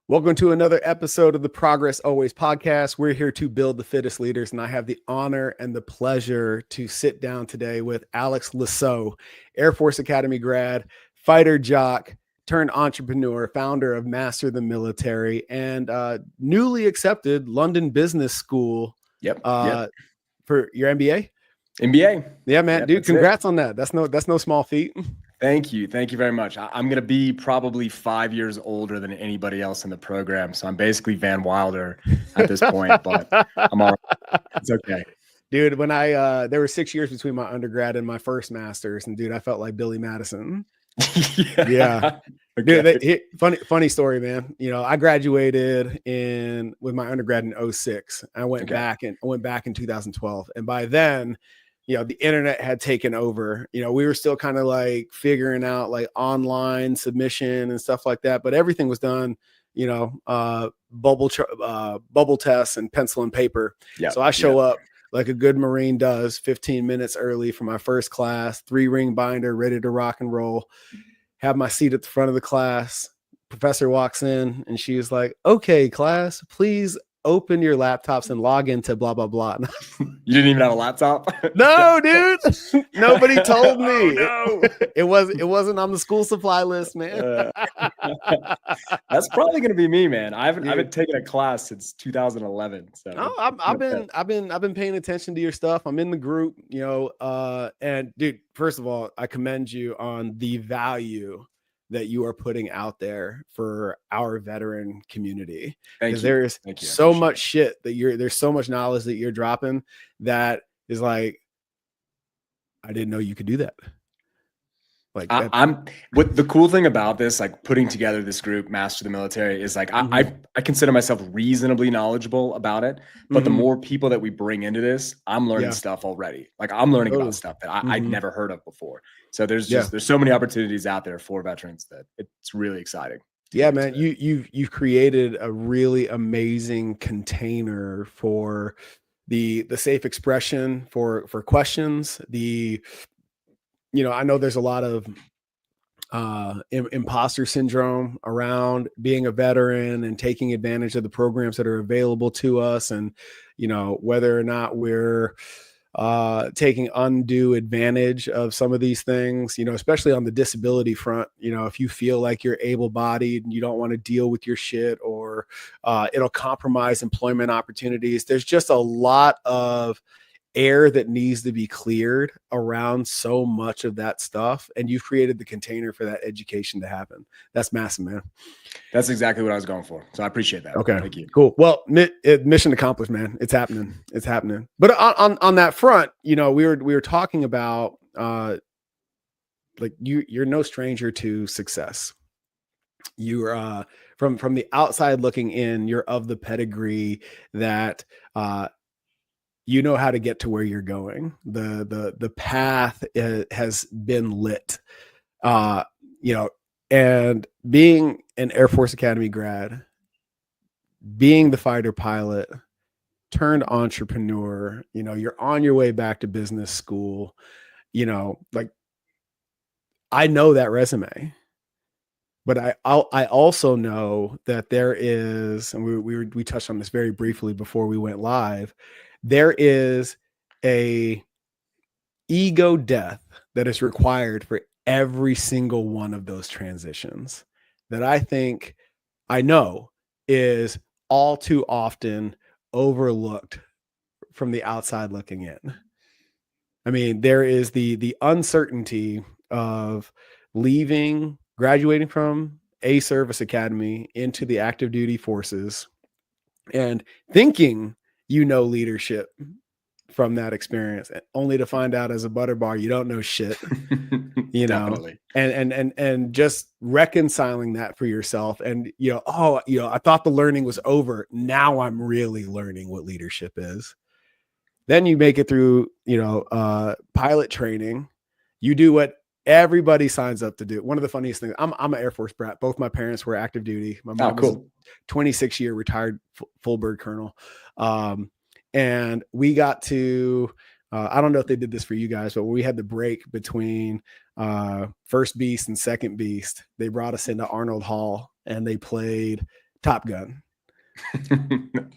Welcome to another episode of the Progress Always podcast. We're here to build the fittest leaders, and I have the honor and the pleasure to sit down today with Alex Lisot, Air Force Academy grad, fighter jock, turned entrepreneur, founder of Master the Military, and newly accepted London Business School. Yep. For your MBA. MBA. Yeah, man, dude. Congrats on that. That's no small feat. Thank you very much. I'm going to be probably 5 years older than anybody else in the program, so I'm basically Van Wilder at this point. But I'm all right. It's okay, dude. When there were 6 years between my undergrad and my first master's, and dude, I felt like Billy Madison. Yeah. Okay. Dude, funny story, man. You know, I graduated with my undergrad in 2006. I went back in 2012, and by then, you know, the internet had taken over. You know, we were still kind of like figuring out like online submission and stuff like that, but everything was done, you know, bubble tests and pencil and paper. Yep. So I show up like a good Marine does, 15 minutes early for my first class, 3-ring binder, ready to rock and roll, have my seat at the front of the class. Professor walks in and she was like, "Okay, class, please open your laptops and log into blah, blah, blah." You didn't even have a laptop? No, dude. Nobody told me. Oh, no. It wasn't on the school supply list, man. That's probably going to be me, man. I haven't taken a class since 2011. So I've been paying attention to your stuff. I'm in the group, you know, and dude, first of all, I commend you on the value that you are putting out there for our veteran community. Because there's so much shit that there's so much knowledge that you're dropping that is like, I didn't know you could do that. Like what the cool thing about this, like putting together this group, Master the Military, is like I consider myself reasonably knowledgeable about it. But the more people that we bring into this, I'm learning stuff already. Like I'm learning about stuff that I'd never heard of before. So there's so many opportunities out there for veterans that it's really exciting. Yeah, man, you've created a really amazing container for the safe expression for questions. You know, I know there's a lot of imposter syndrome around being a veteran and taking advantage of the programs that are available to us, and you know, whether or not we're taking undue advantage of some of these things, you know, especially on the disability front. You know, if you feel like you're able-bodied and you don't want to deal with your shit, or it'll compromise employment opportunities, there's just a lot of air that needs to be cleared around so much of that stuff, and you've created the container for that education to happen. That's massive, man. That's exactly what I was going for, so I appreciate that. Okay, thank you. Cool. Well, mission accomplished, man. It's happening. But on that front, you know, we were talking about like you're no stranger to success. You're from the outside looking in, you're of the pedigree that you know how to get to where you're going. The path has been lit, you know, and being an Air Force Academy grad, being the fighter pilot turned entrepreneur, you know, you're on your way back to business school, you know, like I know that resume, but I also know that there is, and we touched on this very briefly before we went live, there is a ego death that is required for every single one of those transitions that I know is all too often overlooked from the outside looking in. I mean, there is the uncertainty of graduating from a service academy into the active duty forces and thinking you know leadership from that experience, only to find out as a butterbar you don't know shit. You know, and just reconciling that for yourself, and you know, I thought the learning was over. Now I'm really learning what leadership is. Then you make it through, you know, pilot training. You do what everybody signs up to do. One of the funniest things, I'm an Air Force brat. Both my parents were active duty. My mom was a 26-year retired full bird colonel. And we got to, I don't know if they did this for you guys, but when we had the break between First Beast and Second Beast, they brought us into Arnold Hall and they played Top Gun.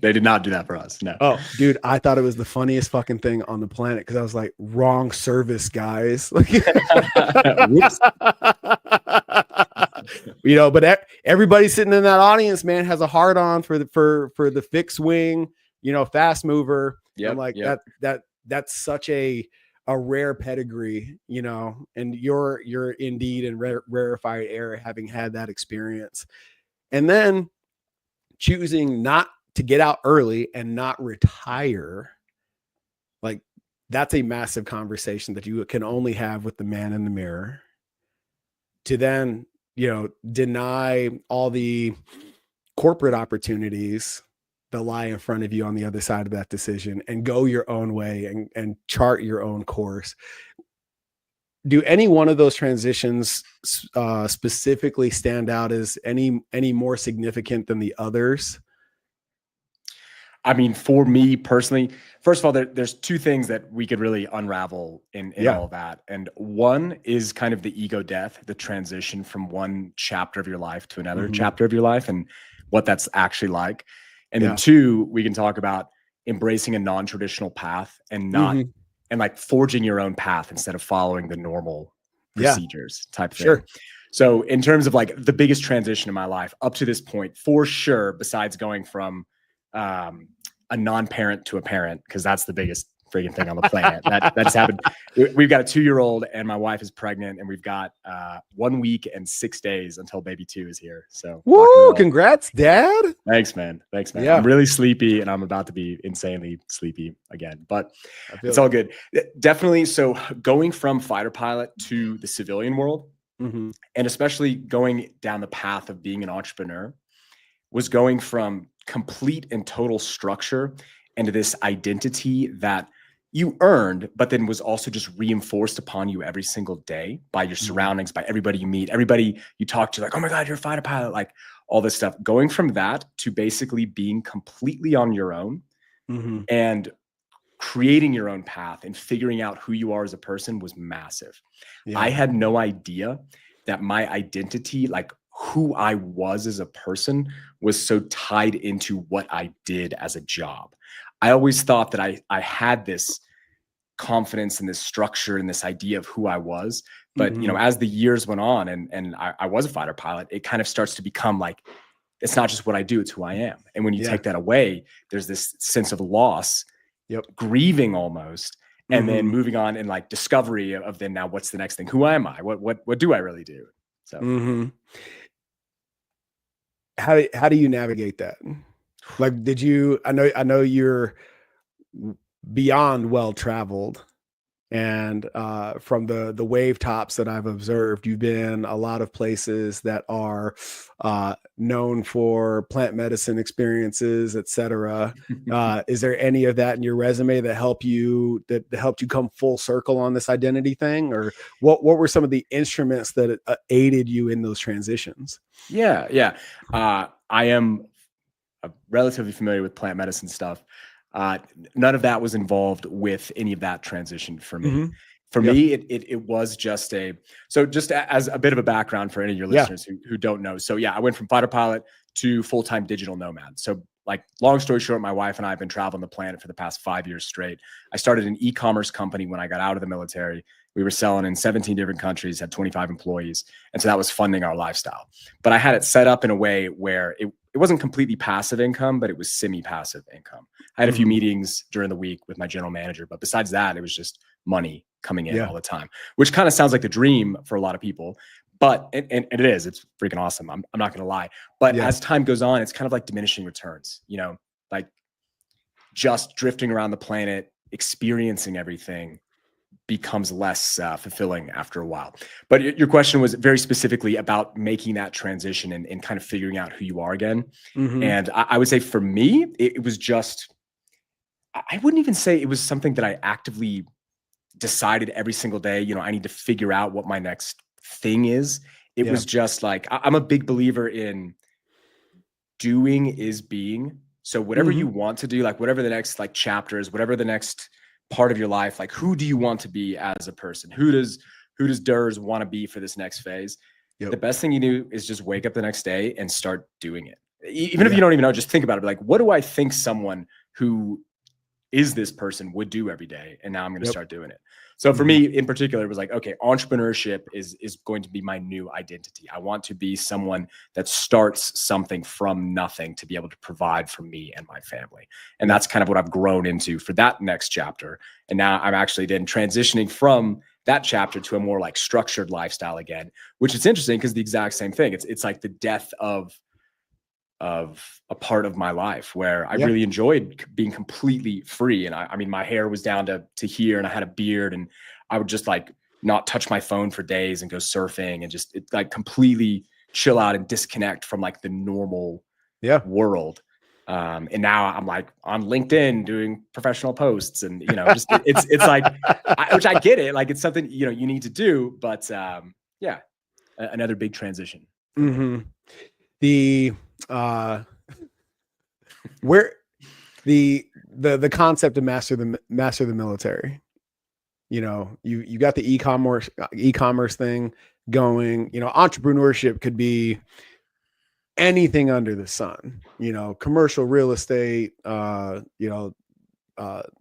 They did not do that for us. No. Oh, dude, I thought it was the funniest fucking thing on the planet because I was like, wrong service, guys. Whoops. You know, but everybody sitting in that audience, man, has a hard on for the fixed wing, you know, fast mover. Yep, I'm like, yep. that's such a rare pedigree, you know, and you're indeed in rarefied air having had that experience. And then choosing not to get out early and not retire, like that's a massive conversation that you can only have with the man in the mirror. To then, you know, deny all the corporate opportunities that lie in front of you on the other side of that decision and go your own way and chart your own course. Do any one of those transitions specifically stand out as any more significant than the others? I mean, for me personally, first of all, there's two things that we could really unravel in all of that. And one is kind of the ego death, the transition from one chapter of your life to another chapter of your life and what that's actually like. And then two, we can talk about embracing a non-traditional path and not and like forging your own path instead of following the normal procedures type thing. Sure. So in terms of like the biggest transition in my life up to this point, for sure, besides going from a non-parent to a parent, because that's the biggest freaking thing on the planet. That just happened. We've got a 2-year-old and my wife is pregnant, and we've got 1 week and 6 days until baby 2 is here. So woo, congrats, Dad. Thanks, man. Yeah. I'm really sleepy and I'm about to be insanely sleepy again, but it's all good. Definitely. So going from fighter pilot to the civilian world, and especially going down the path of being an entrepreneur, was going from complete and total structure into this identity that you earned, but then was also just reinforced upon you every single day by your surroundings, by everybody you meet, everybody you talk to, like, oh my God, you're a fighter pilot, like all this stuff. Going from that to basically being completely on your own and creating your own path and figuring out who you are as a person was massive. I had no idea that my identity, like who I was as a person, was so tied into what I did as a job. I always thought that I had this confidence and this structure and this idea of who I was. But, you know, as the years went on and I was a fighter pilot, it kind of starts to become like, it's not just what I do, it's who I am. And when you take that away, there's this sense of loss, grieving almost, and then moving on and like discovery of then now what's the next thing? Who am I? What do I really do? So how do you navigate that? Like, I know you're beyond well-traveled, and from the wave tops that I've observed, you've been a lot of places that are known for plant medicine experiences, etc. Is there any of that in your resume that helped you come full circle on this identity thing, or what were some of the instruments that aided you in those transitions? Yeah. I am relatively familiar with plant medicine stuff. None of that was involved with any of that transition for me. For me, it was just just as a bit of a background for any of your listeners who don't know. So I went from fighter pilot to full-time digital nomad. So like, long story short, my wife and I have been traveling the planet for the past 5 years straight. I started an e-commerce company when I got out of the military. We were selling in 17 different countries, had 25 employees. And so that was funding our lifestyle. But I had it set up in a way where it wasn't completely passive income, but it was semi-passive income. I had a few meetings during the week with my general manager, but besides that, it was just money coming in all the time, which kind of sounds like the dream for a lot of people. But and it is, it's freaking awesome. I'm not going to lie. But as time goes on, it's kind of like diminishing returns, you know, like just drifting around the planet, experiencing everything becomes less fulfilling after a while. But your question was very specifically about making that transition and kind of figuring out who you are again. And I would say for me, it was just, I wouldn't even say it was something that I actively decided every single day, you know, I need to figure out what my next thing is. It was just like, I'm a big believer in doing is being. So whatever you want to do, like whatever the next like chapter is, whatever the next part of your life, like who do you want to be as a person? Who does Durs want to be for this next phase? The best thing you do is just wake up the next day and start doing it. even if you don't even know, just think about it. Like, what do I think someone who is this person would do every day? And now I'm going to start doing it. So for me in particular, it was like, okay, entrepreneurship is going to be my new identity. I want to be someone that starts something from nothing to be able to provide for me and my family. And that's kind of what I've grown into for that next chapter. And now I'm actually then transitioning from that chapter to a more like structured lifestyle again, which is interesting because the exact same thing. It's like the death of a part of my life where I really enjoyed being completely free. And I mean, my hair was down to here and I had a beard and I would just like not touch my phone for days and go surfing and just like completely chill out and disconnect from like the normal world. And now I'm like on LinkedIn doing professional posts and, you know, just it's like, which I get it. Like it's something, you know, you need to do, but another big transition. The where the concept of master the military, you know, you got the e-commerce thing going, you know, entrepreneurship could be anything under the sun, you know, commercial real estate, you know,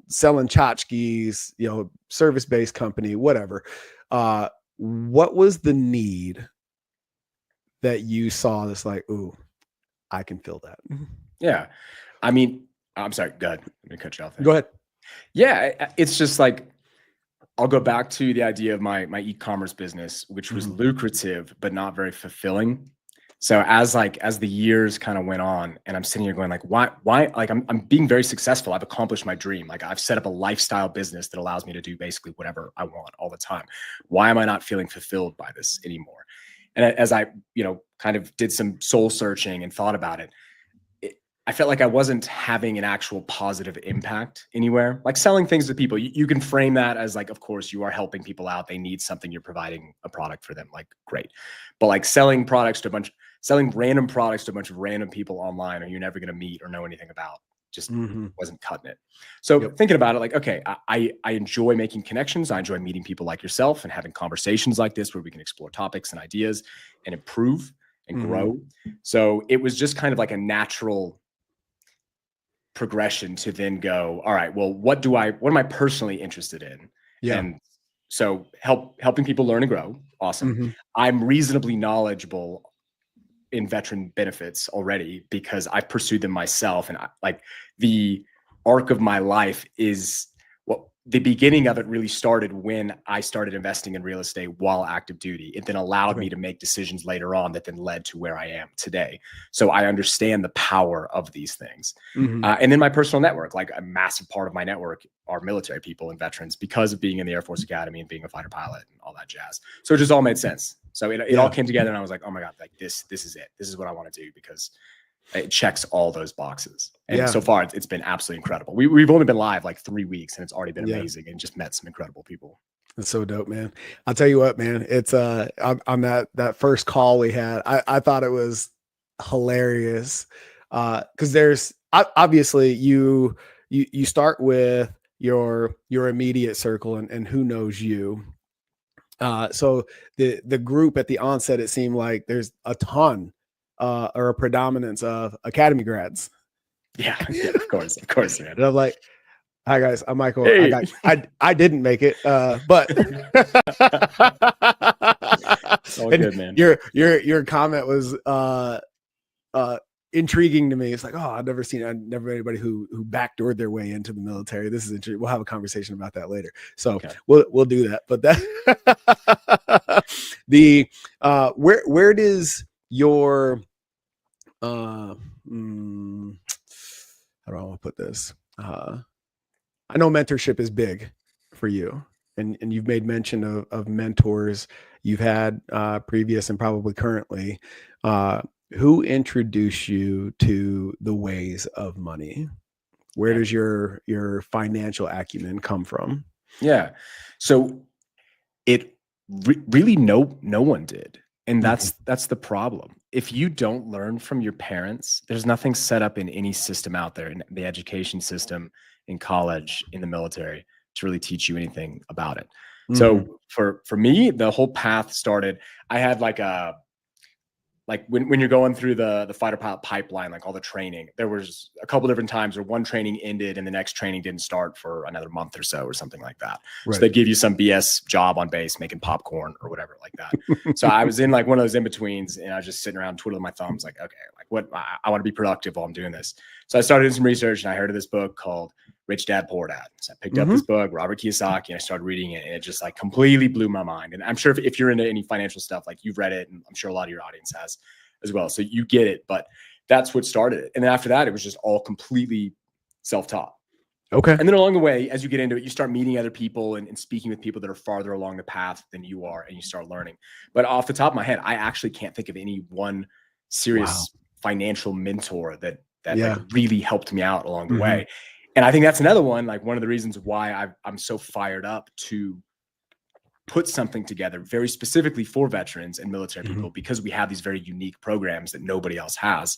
selling tchotchkes, you know, service-based company, whatever. What was the need that you saw that's like, ooh, I can fill that? Yeah. I mean, I'm sorry. Go ahead. Let me cut you off there. Go ahead. Yeah. It's just like, I'll go back to the idea of my e-commerce business, which was lucrative, but not very fulfilling. So as the years kind of went on and I'm sitting here going like, why, like I'm being very successful. I've accomplished my dream. Like I've set up a lifestyle business that allows me to do basically whatever I want all the time. Why am I not feeling fulfilled by this anymore? And as I, you know, kind of did some soul searching and thought about it, I felt like I wasn't having an actual positive impact anywhere. Like selling things to people, you can frame that as like, of course, you are helping people out. They need something. You're providing a product for them. Like, great. But like selling random products to a bunch of random people online, or you're never going to meet or know anything about, just wasn't cutting it. So thinking about it, like, okay, I enjoy making connections. I enjoy meeting people like yourself and having conversations like this where we can explore topics and ideas and improve and grow. So it was just kind of like a natural progression to then go, all right, well, what am I personally interested in? And so helping people learn and grow. Awesome. I'm reasonably knowledgeable in veteran benefits already because I've pursued them myself. And like the arc of my life is the beginning of it really started when I started investing in real estate while active duty. It then allowed me to make decisions later on that then led to where I am today. So I understand the power of these things. And then my personal network, like a massive part of my network are military people and veterans because of being in the Air Force Academy and being a fighter pilot and all that jazz. So it just all made sense. So it all came together and I was like, oh my God, like this is it. This is what I want to do because it checks all those boxes. And so far it's been absolutely incredible. We've only been live like 3 weeks and it's already been amazing and just met some incredible people. That's so dope, man. I'll tell you what, man, it's on that first call we had, I thought it was hilarious. Cause there's obviously you start with your immediate circle and who knows you. So the group at the onset, it seemed like there's a ton or a predominance of academy grads. Yeah, of course, man. And I'm like, hi guys, I'm Mycal. Hey. I didn't make it, but it's all good, man. Your comment was intriguing to me. It's like, oh, I've never anybody who backdoored their way into the military. This is interesting. We'll have a conversation about that later. So we'll do that. But that where does your how do I want to put this? I know mentorship is big for you, and you've made mention of mentors you've had previous and probably currently. Who introduced you to the ways of money? Where does your financial acumen come from? Yeah, so it really no one did. And that's the problem. If you don't learn from your parents, there's nothing set up in any system out there, in the education system, in college, in the military, to really teach you anything about it. So for me, the whole path started, I had like like when you're going through the fighter pilot pipeline, like all the training, there was a couple different times where one training ended and the next training didn't start for another month or so or something like that. Right. So they give you some BS job on base making popcorn or whatever like that. So I was in like one of those in-betweens and I was just sitting around twiddling my thumbs like, okay, like what I want to be productive while I'm doing this. So I started doing some research and I heard of this book called Rich Dad Poor Dad. So I picked up this book, Robert Kiyosaki, and I started reading it, and it just like completely blew my mind. And I'm sure if you're into any financial stuff, like you've read it, and I'm sure a lot of your audience has as well. So you get it, but that's what started it. And then after that, it was just all completely self-taught. Okay. And then along the way, as you get into it, you start meeting other people and speaking with people that are farther along the path than you are, and you start learning. But off the top of my head, I actually can't think of any one serious financial mentor that like really helped me out along the way. And I think that's another one, like one of the reasons why I'm so fired up to put something together very specifically for veterans and military people, because we have these very unique programs that nobody else has.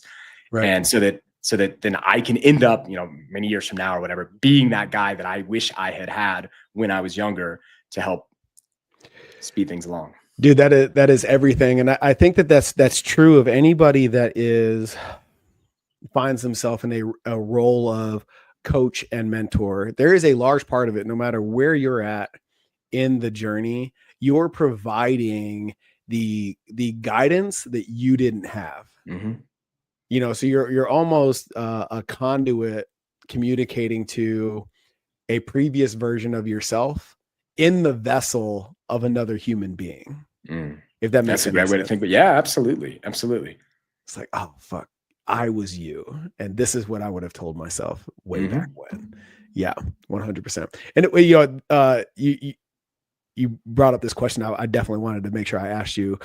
Right. And so that then I can end up, many years from now or whatever, being that guy that I wish I had when I was younger to help speed things along. Dude, that is everything. And I think that's true of anybody that finds themselves in a role of coach and mentor. There is a large part of it, no matter where you're at in the journey, you're providing the guidance that you didn't have. So you're almost a conduit communicating to a previous version of yourself in the vessel of another human being. If that makes sense. That's a great way to think. But yeah, absolutely. It's like, oh fuck, I was you, and this is what I would have told myself way back when. Yeah, 100%. And you brought up this question. I definitely wanted to make sure I asked you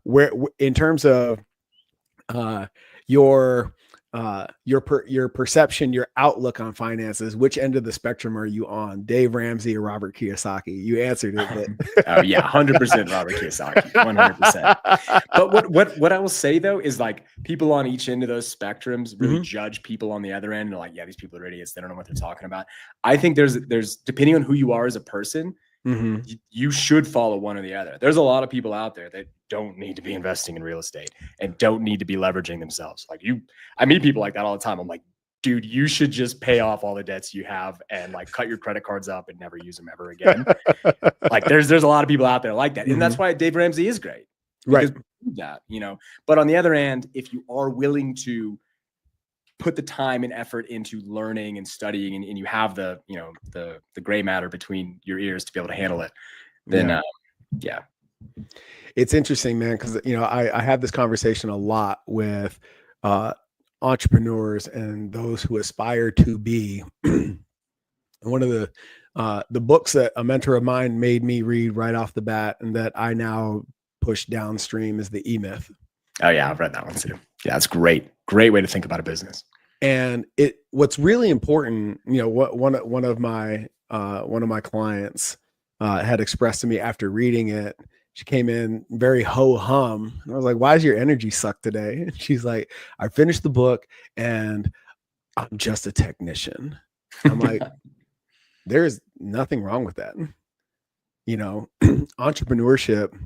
where, in terms of your perception, your outlook on finances, which end of the spectrum are you on? Dave Ramsey or Robert Kiyosaki? You answered it. But oh yeah, 100% Robert Kiyosaki, 100%. But what I will say though is like people on each end of those spectrums really judge people on the other end. They're like, yeah, these people are idiots. They don't know what they're talking about. I think there's depending on who you are as a person, you should follow one or the other. There's a lot of people out there that don't need to be investing in real estate and don't need to be leveraging themselves. Like I meet people like that all the time. I'm like, dude, you should just pay off all the debts you have and like cut your credit cards up and never use them ever again. Like there's a lot of people out there like that. And that's why Dave Ramsey is great. Right. That, but on the other end, if you are willing to put the time and effort into learning and studying and you have the gray matter between your ears to be able to handle it, then yeah. It's interesting, man, because I have this conversation a lot with entrepreneurs and those who aspire to be. One of the books that a mentor of mine made me read right off the bat and that I now push downstream is the E-Myth. Oh yeah, I've read that one too. Yeah, it's great. Great way to think about a business. And what's really important, what one of my clients had expressed to me after reading it. She came in very ho-hum. And I was like, why is your energy suck today? And she's like, I finished the book and I'm just a technician. I'm like, there's nothing wrong with that. Entrepreneurship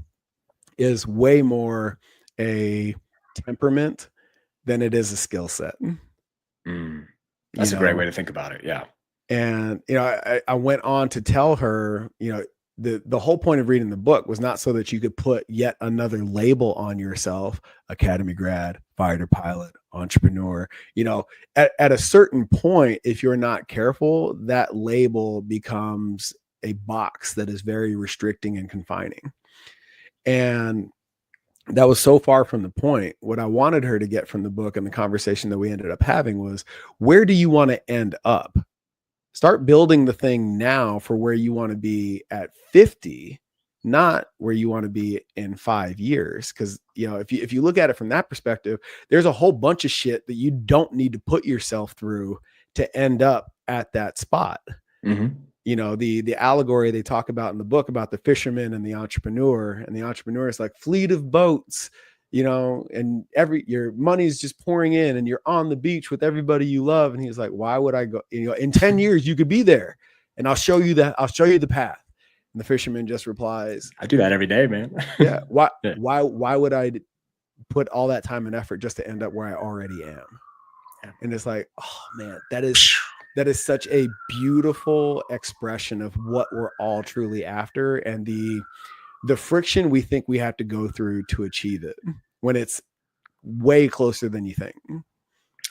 is way more a temperament than it is a skill set. That's a great way to think about it. Yeah. And, I went on to tell her, the whole point of reading the book was not so that you could put yet another label on yourself, academy grad, fighter pilot, entrepreneur. At a certain point, if you're not careful, that label becomes a box that is very restricting and confining. And that was so far from the point. What I wanted her to get from the book and the conversation that we ended up having was, where do you want to end up? Start building the thing now for where you want to be at 50, not where you want to be in 5 years. Because, if you look at it from that perspective, there's a whole bunch of shit that you don't need to put yourself through to end up at that spot. The allegory they talk about in the book about the fisherman and the entrepreneur is like fleet of boats, and your money's just pouring in and you're on the beach with everybody you love. And he's like, why would I go, in 10 years you could be there and I'll show you the path. And the fisherman just replies, I do that every day, man. Yeah. Why would I put all that time and effort just to end up where I already am. Yeah. And it's like, oh man, that is such a beautiful expression of what we're all truly after, and the friction we think we have to go through to achieve it when it's way closer than you think.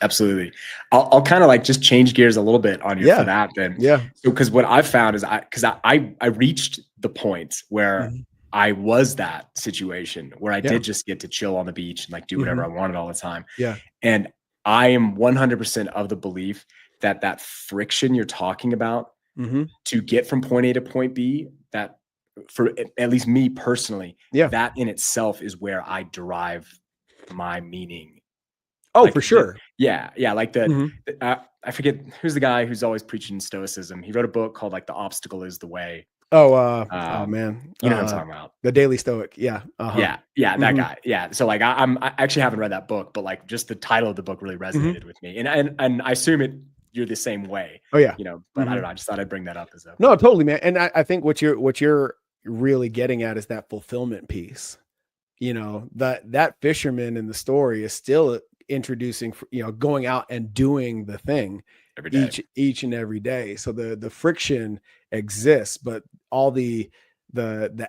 Absolutely. I'll kind of like just change gears a little bit on you for that then. Yeah. So, because what I've found is I reached the point where I was that situation where I did just get to chill on the beach and like do whatever I wanted all the time. Yeah. And I am 100% of the belief that that friction you're talking about to get from point A to point B, that for at least me personally, that in itself is where I derive my meaning. Oh, like for sure. Yeah. Like I forget who's the guy who's always preaching stoicism. He wrote a book called like The Obstacle is the Way. Oh man. You know who I'm talking about. The Daily Stoic. Yeah. Yeah. That guy. Yeah. So like I actually haven't read that book, but like just the title of the book really resonated with me. And I assume you're the same way. Oh yeah. You know, but I don't know. I just thought I'd bring that up as a No, totally, man. And I think what you're really getting at is that fulfillment piece. You know, that fisherman in the story is still introducing, going out and doing the thing every day. each and every day. So the friction exists, but all the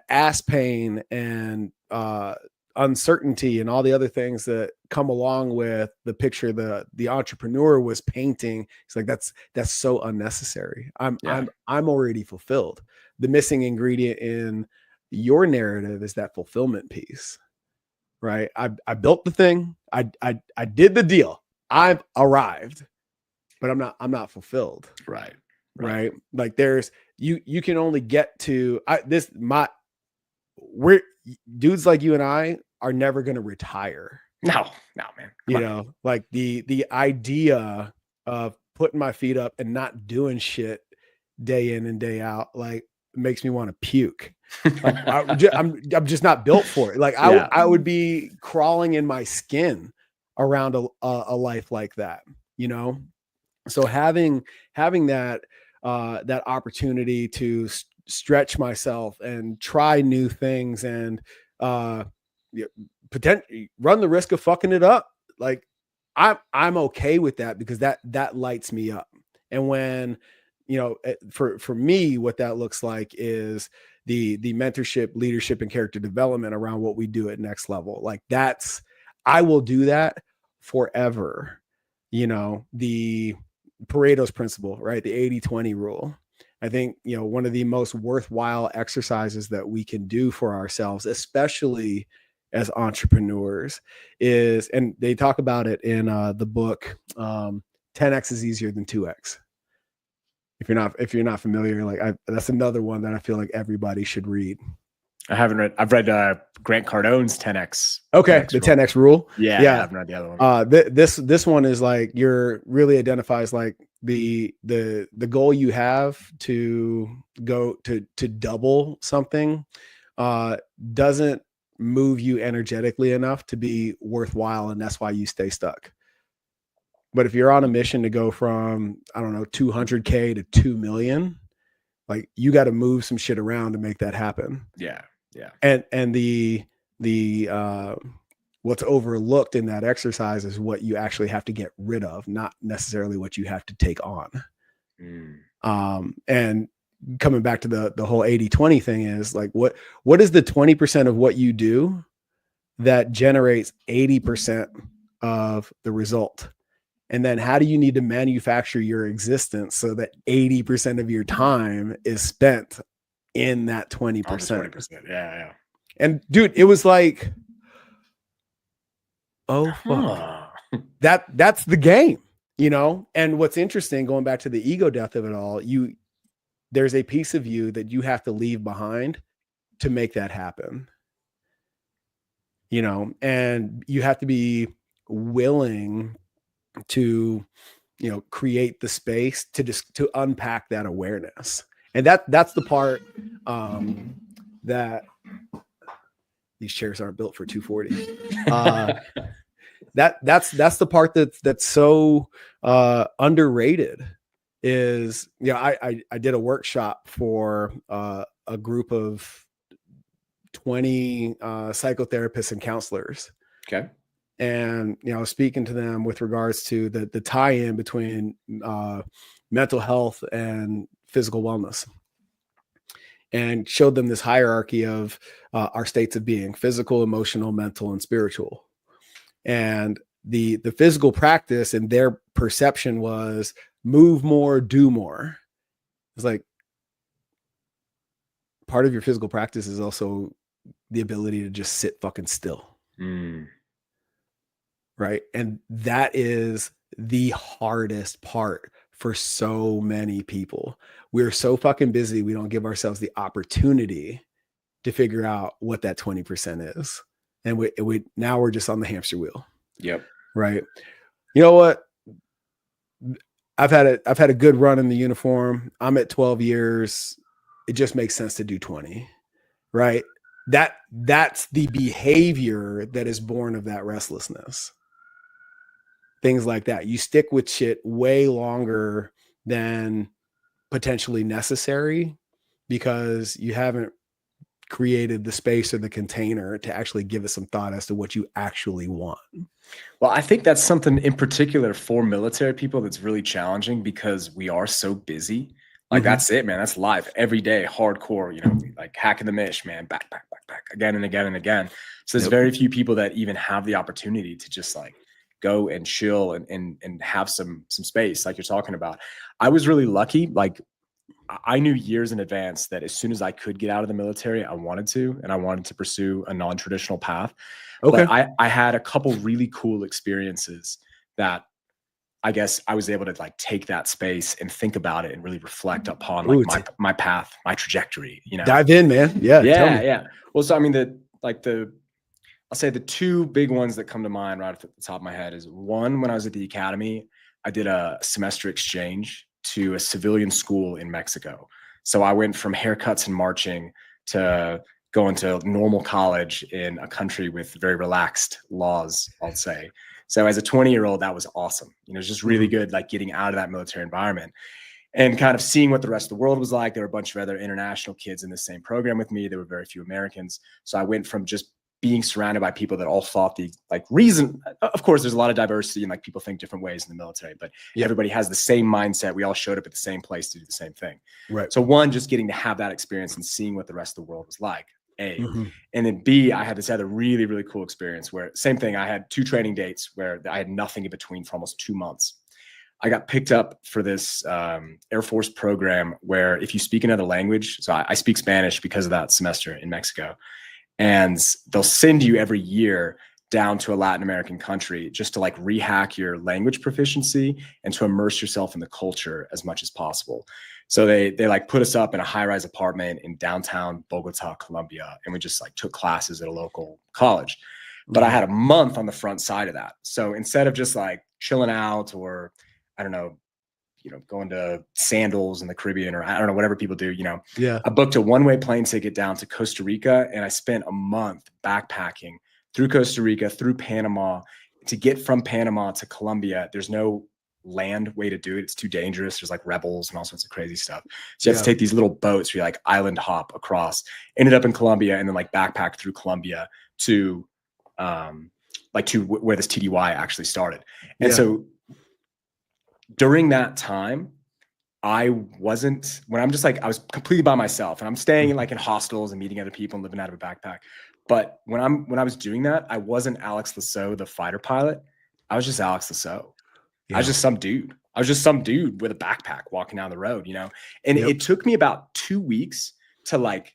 ass pain and uncertainty and all the other things that come along with the picture the entrepreneur was painting, it's like that's so unnecessary. I'm already fulfilled. The missing ingredient in your narrative is that fulfillment piece. Right. I built the thing. I did the deal. I've arrived, but I'm not fulfilled. Right. Like there's, you can only get to dudes like you and I are never going to retire. No, man. Like the idea of putting my feet up and not doing shit day in and day out, like makes me want to puke. Like, I'm just not built for it. Like I would be crawling in my skin around a life like that, So having that opportunity to stretch myself and try new things and potentially run the risk of fucking it up, like I'm okay with that, because that lights me up. And when for me, what that looks like is the mentorship, leadership, and character development around what we do at Next Level. Like I will do that forever. The Pareto's principle, right? The 80-20 rule. I think, one of the most worthwhile exercises that we can do for ourselves, especially as entrepreneurs, is, and they talk about it in the book, 10X is easier than 2X. If you're not familiar, like that's another one that I feel like everybody should read. I haven't read. I've read Grant Cardone's 10X. Okay, 10X the 10X rule. Yeah, I haven't read the other one. This one is like, really identifies like the goal you have to go to double something doesn't move you energetically enough to be worthwhile, and that's why you stay stuck. But if you're on a mission to go from, I don't know, 200K to 2 million, like you got to move some shit around to make that happen. Yeah. And the what's overlooked in that exercise is what you actually have to get rid of, not necessarily what you have to take on. And coming back to the whole 80-20 thing is like, what is the 20% of what you do that generates 80% of the result? And then how do you need to manufacture your existence so that 80% of your time is spent in that 20%? 20%. Yeah. And dude, it was like, oh fuck. That's the game, And what's interesting, going back to the ego death of it all, there's a piece of you that you have to leave behind to make that happen. And you have to be willing to create the space to unpack that awareness. And that's the part that these chairs aren't built for 240. That's the part that's so underrated is, I did a workshop for a group of 20 psychotherapists and counselors. Okay. And, you know, I was speaking to them with regards to the tie-in between mental health and physical wellness, and showed them this hierarchy of our states of being: physical, emotional, mental, and spiritual. And the physical practice and their perception was move more, do more. It's like, part of your physical practice is also the ability to just sit fucking still. Right. And that is the hardest part for so many people. We're so fucking busy, we don't give ourselves the opportunity to figure out what that 20% is. And we now we're just on the hamster wheel. Yep. Right. You know what? I've had a good run in the uniform. I'm at 12 years. It just makes sense to do 20. Right. That's the behavior that is born of that restlessness. Things like that. You stick with shit way longer than potentially necessary because you haven't created the space or the container to actually give it some thought as to what you actually want. Well, I think that's something in particular for military people that's really challenging because we are so busy. Like, that's it, man. That's life every day, hardcore, you know, like hacking the mish, man, back, again and again and again. So there's very few people that even have the opportunity to just like go and chill and have some space like you're talking about. I was really lucky. Like, I knew years in advance that as soon as I could get out of the military, I wanted to, and I wanted to pursue a non-traditional path. Okay. But I had a couple really cool experiences that I guess I was able to like take that space and think about it and really reflect upon like my path, my trajectory, you know. Dive in, man. Yeah. Yeah. Well, so I mean, I'll say the two big ones that come to mind right at the top of my head is one, when I was at the academy, I did a semester exchange to a civilian school in Mexico. So I went from haircuts and marching to going to normal college in a country with very relaxed laws, I'll say. So as a 20-year-old, that was awesome. You know, it's just really good, like getting out of that military environment and kind of seeing what the rest of the world was like. There were a bunch of other international kids in the same program with me. There were very few Americans. So I went from just being surrounded by people that all thought the like reason. Of course, there's a lot of diversity and like people think different ways in the military, but everybody has the same mindset. We all showed up at the same place to do the same thing. Right. So one, just getting to have that experience and seeing what the rest of the world was like. A. And then B, I had this other really, really cool experience where same thing. I had 2 training dates where I had nothing in between for almost 2 months. I got picked up for this Air Force program where if you speak another language, so I speak Spanish because of that semester in Mexico, and they'll send you every year down to a Latin American country just to like rehack your language proficiency and to immerse yourself in the culture as much as possible. So they like put us up in a high-rise apartment in downtown Bogota, Colombia, and we just like took classes at a local college. But I had a month on the front side of that. So instead of just like chilling out or I don't know, you know, going to Sandals in the Caribbean or I don't know, whatever people do, you know, I booked a one-way plane ticket down to Costa Rica and I spent a month backpacking through Costa Rica, through Panama. To get from Panama to Colombia, there's no land way to do it. It's too dangerous. There's like rebels and all sorts of crazy stuff. So you have to take these little boats where you like island hop across, ended up in Colombia and then like backpack through Colombia to where this TDY actually started. And so during that time, I was completely by myself and I'm staying like in hostels and meeting other people and living out of a backpack. But when I was doing that, I wasn't Alex Lisot, the fighter pilot. I was just Alex Lisot. I was just some dude. I was just some dude with a backpack walking down the road, you know? And it took me about 2 weeks to like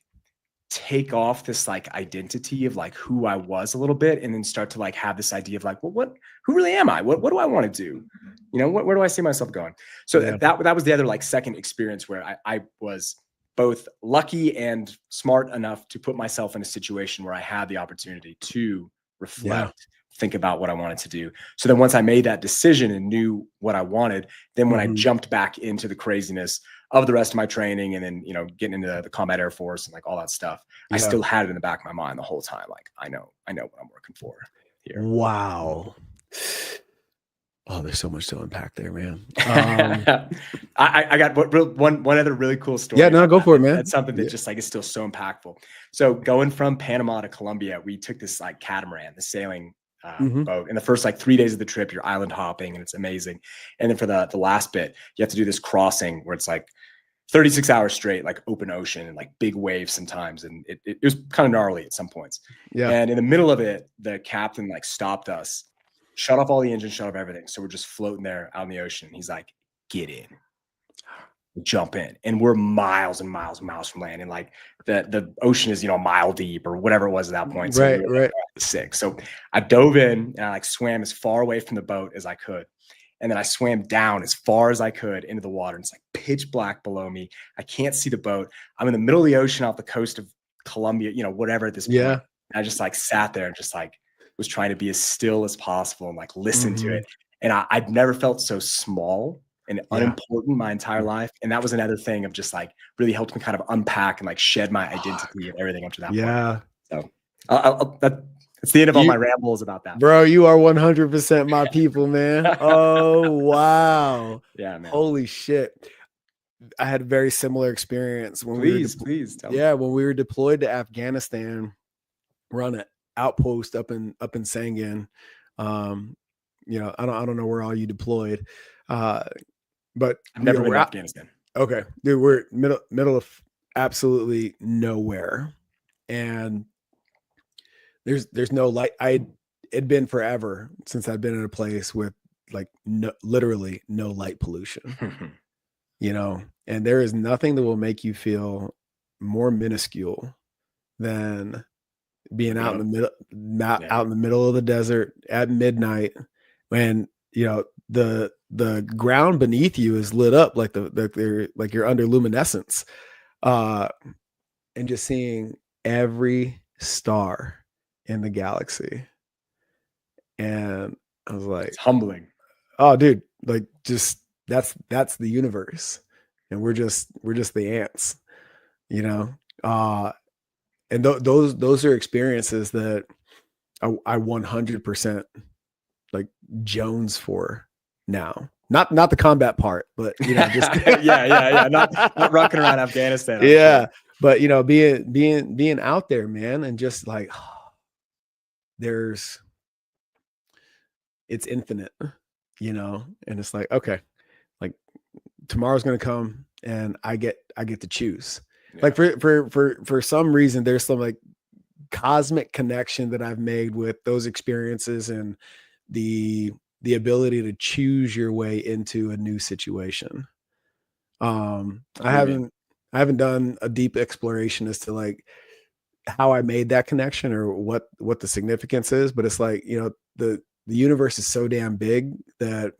take off this like identity of like who I was a little bit and then start to like have this idea of like, well, who really am I? What do I want to do? You know, where do I see myself going? So that was the other like second experience where I was both lucky and smart enough to put myself in a situation where I had the opportunity to reflect, think about what I wanted to do. So then once I made that decision and knew what I wanted, then when I jumped back into the craziness of the rest of my training and then, you know, getting into the combat Air Force and like all that stuff, I still had it in the back of my mind the whole time. Like, I know what I'm working for here. Wow. Oh, there's so much to unpack there, man. I got one other really cool story. Yeah, no, go for it, man. That's something that just like is still so impactful. So going from Panama to Colombia, we took this like catamaran, the sailing boat. And the first like 3 days of the trip, you're island hopping and it's amazing. And then for the last bit, you have to do this crossing where it's like 36 hours straight, like open ocean and like big waves sometimes. And it was kind of gnarly at some points. Yeah. And in the middle of it, the captain like stopped us, shut off all the engines, shut off everything. So we're just floating there out in the ocean. He's like, get in, jump in. And we're miles and miles and miles from land. And like the ocean is, a mile deep or whatever it was at that point. So Right, we were right. sick. So I dove in and I like swam as far away from the boat as I could. And then I swam down as far as I could into the water. And it's like pitch black below me. I can't see the boat. I'm in the middle of the ocean off the coast of Colombia, whatever at this point. Yeah. And I just like sat there and just like was trying to be as still as possible and like listen to it. And I'd never felt so small and unimportant my entire life. And that was another thing of just like really helped me kind of unpack and like shed my identity and everything up to that point. So it's the end of all my rambles about that. Bro, you are 100% my people, man. Oh, wow. Yeah, man. Holy shit. I had a very similar experience when please tell me. When we were deployed to Afghanistan. We're on an outpost up in Sangin. I don't know where all you deployed. But I've never been to Afghanistan. Okay. Dude, we're middle of absolutely nowhere. And there's no light. It'd been forever since I've been in a place with like literally no light pollution, and there is nothing that will make you feel more minuscule than being out in the middle of the desert at midnight when, the ground beneath you is lit up like you're under luminescence, and just seeing every star in the galaxy. And I was like, it's humbling. Oh, dude, like just that's the universe, and we're just the ants, and those are experiences that I 100% like Jones for now. Not the combat part, but just not rocking around Afghanistan. Yeah, sure. But being out there, man, and just like it's infinite, and it's like, okay, like tomorrow's gonna come and I get to choose. Yeah. Like for some reason there's some like cosmic connection that I've made with those experiences and the ability to choose your way into a new situation. I haven't done a deep exploration as to like how I made that connection or what the significance is, but it's like, the universe is so damn big that,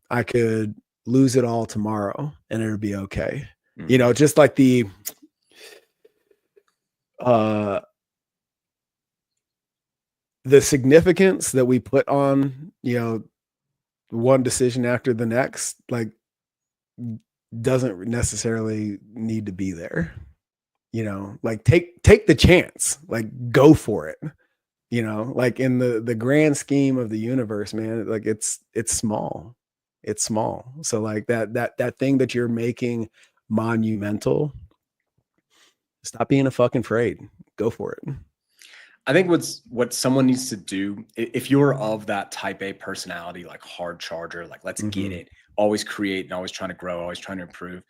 I could lose it all tomorrow and it'll be okay. Just like the significance that we put on, one decision after the next, like doesn't necessarily need to be there. Like take the chance, like go for it. Like in the grand scheme of the universe, man, like it's small. So like that thing that you're making monumental, stop being a fucking afraid. Go for it. I think what someone needs to do, if you're of that type A personality, like hard charger, like let's get it, always create and always trying to grow, always trying to improve.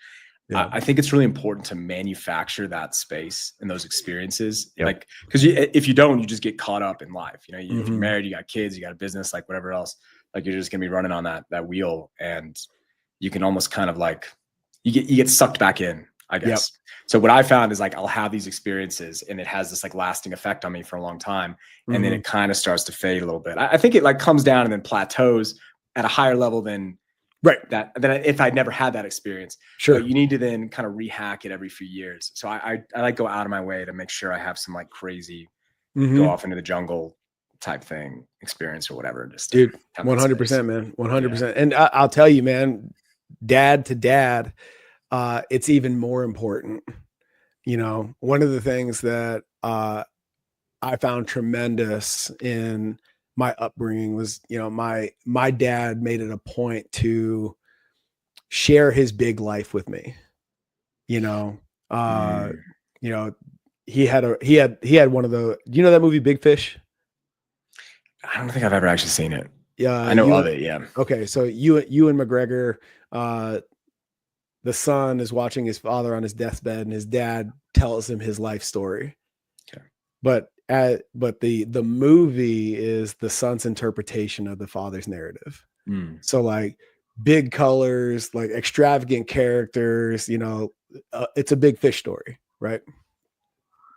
Yeah. I think it's really important to manufacture that space and those experiences. Yep. Like, because if you don't, you just get caught up in life. If you're married, you got kids, you got a business, like whatever else, like you're just gonna be running on that wheel, and you can almost kind of like you get sucked back in, I guess. Yep. So what I found is like I'll have these experiences, and it has this like lasting effect on me for a long time, and then it kind of starts to fade a little bit. I think it like comes down and then plateaus at a higher level than. Right. Then if I'd never had that experience, sure. You need to then kind of rehack it every few years. So I like go out of my way to make sure I have some like crazy go off into the jungle type thing experience or whatever. Just dude, 100%, man, 100%. Yeah. And I'll tell you, man, dad to dad, it's even more important. One of the things that I found tremendous in my upbringing was, my dad made it a point to share his big life with me. He had one of the, that movie Big Fish? I don't think I've ever actually seen it. Yeah, I know of it. Yeah. Okay, so Ewan McGregor, the son is watching his father on his deathbed, and his dad tells him his life story. Okay. But the movie is the son's interpretation of the father's narrative. So like big colors, like extravagant characters, you know, it's a big fish story, right?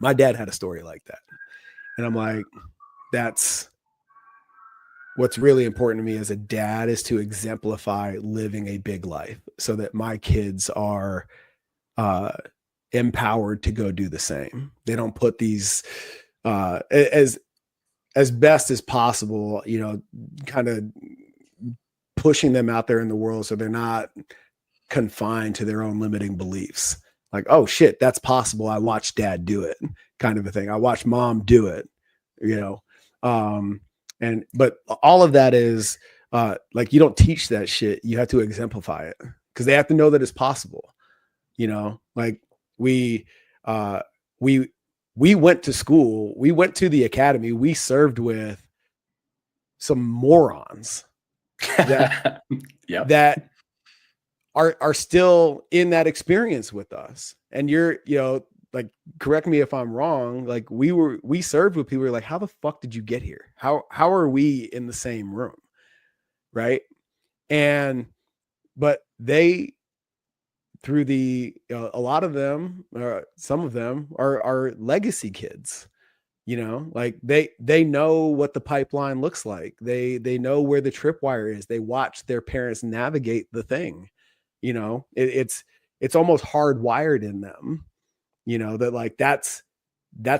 My dad had a story like that, and I'm like, that's what's really important to me as a dad, is to exemplify living a big life so that my kids are empowered to go do the same. They don't put these as best as possible, you know, kind of pushing them out there in the world so they're not confined to their own limiting beliefs. Like, oh shit, that's possible. I watched dad do it, kind of a thing. I watched mom do it, you know. But all of that is like, you don't teach that shit. You have to exemplify it, because they have to know that it's possible. You know, like we went to school, we went to the academy, we served with some morons that yep. that are still in that experience with us. And you're, you know, like, correct me if I'm wrong, like we served with people who are like, how the fuck did you get here? How are we in the same room? Right. But they, through a lot of them, some of them are legacy kids, you know, like they know what the pipeline looks like. They know where the tripwire is. They watch their parents navigate the thing, you know. It's almost hardwired in them, you know, that like that's